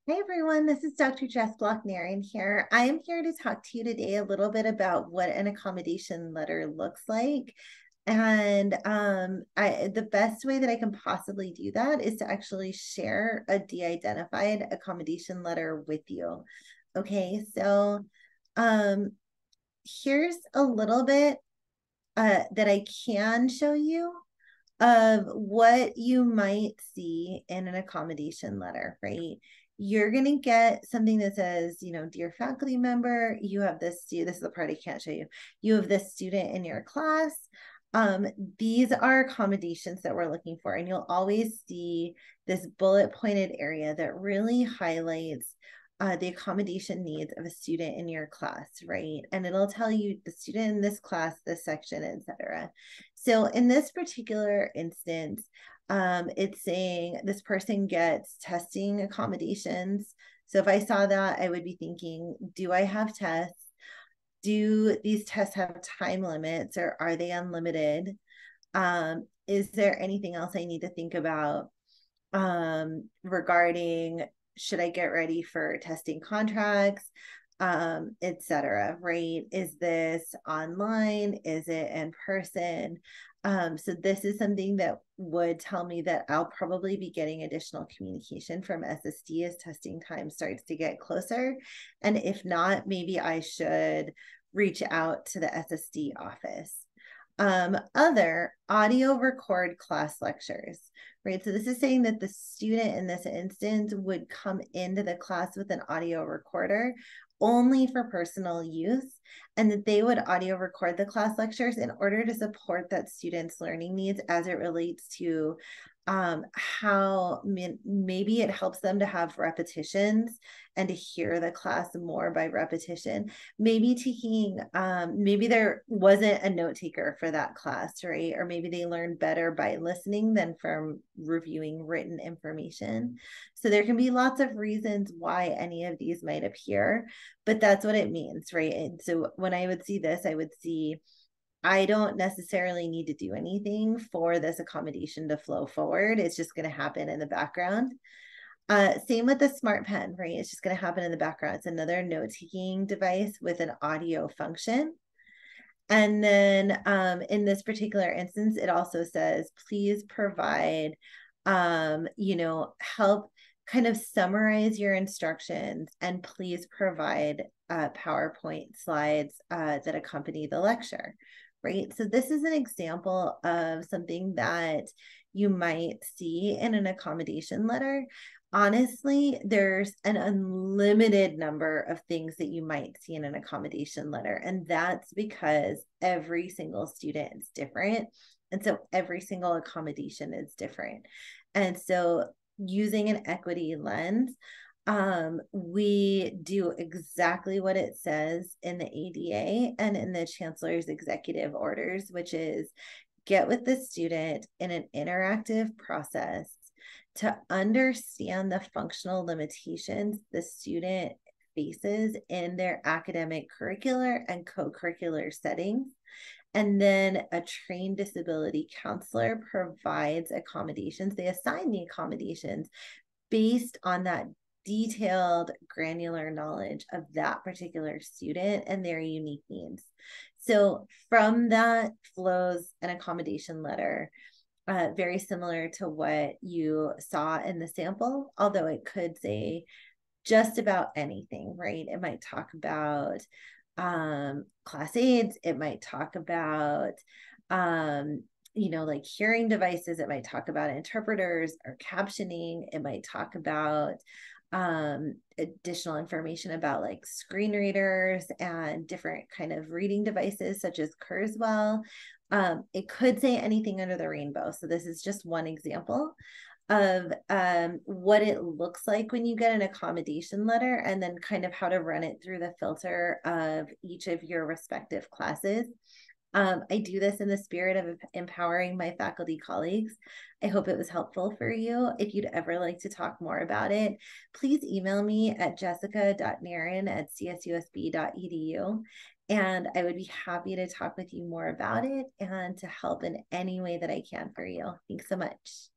Hey everyone, this is Dr. Jess Nerren here. I am here to talk to you today a little bit about what an accommodation letter looks like. And the best way that I can possibly do that is to actually share a de-identified accommodation letter with you. Okay, so um, here's a little bit that I can show you of what you might see in an accommodation letter, right? You're going to get something that says, dear faculty member, you have this student. This is the part I can't show you. You have this student in your class. Um, these are accommodations that we're looking for, and you'll always see this bullet pointed area that really highlights the accommodation needs of a student in your class, right? And it'll tell you the student in this class, this section, etc. So in this particular instance, it's saying this person gets testing accommodations. So if I saw that, I would be thinking, do I have tests? Do these tests have time limits or are they unlimited? Is there anything else I need to think about regarding should I get ready for testing contracts, etc. Right? Is this online? Is it in person? So this is something that would tell me that I'll probably be getting additional communication from SSD as testing time starts to get closer. And if not, maybe I should reach out to the SSD office. Other audio record class lectures, right? So this is saying that the student in this instance would come into the class with an audio recorder only for personal use, and that they would audio record the class lectures in order to support that student's learning needs as it relates to how maybe it helps them to have repetitions and to hear the class more by repetition. Maybe taking, maybe there wasn't a note taker for that class, right? Or maybe they learned better by listening than from reviewing written information. So there can be lots of reasons why any of these might appear, but that's what it means, right? And so when I would see this, I would see I don't necessarily need to do anything for this accommodation to flow forward. It's just going to happen in the background. Same with the smart pen, right? It's just going to happen in the background. It's another note-taking device with an audio function. And then in this particular instance, it also says, please provide, help kind of summarize your instructions and please provide PowerPoint slides that accompany the lecture, right? So this is an example of something that you might see in an accommodation letter. Honestly, there's an unlimited number of things that you might see in an accommodation letter. And that's because every single student is different. And so every single accommodation is different. And so using an equity lens, we do exactly what it says in the ADA and in the chancellor's executive orders, which is get with the student in an interactive process to understand the functional limitations the student faces in their academic curricular and co-curricular settings. And then a trained disability counselor provides accommodations. They assign the accommodations based on that detailed, granular knowledge of that particular student and their unique needs. So from that flows an accommodation letter, very similar to what you saw in the sample, although it could say just about anything, right? It might talk about class aids, it might talk about like hearing devices, it might talk about interpreters or captioning, it might talk about additional information about like screen readers and different kind of reading devices such as Kurzweil. It could say anything under the rainbow. So this is just one example of what it looks like when you get an accommodation letter and then kind of how to run it through the filter of each of your respective classes. I do this in the spirit of empowering my faculty colleagues. I hope it was helpful for you. If you'd ever like to talk more about it, please email me at jessica.nerren@csusb.edu. And I would be happy to talk with you more about it and to help in any way that I can for you. Thanks so much.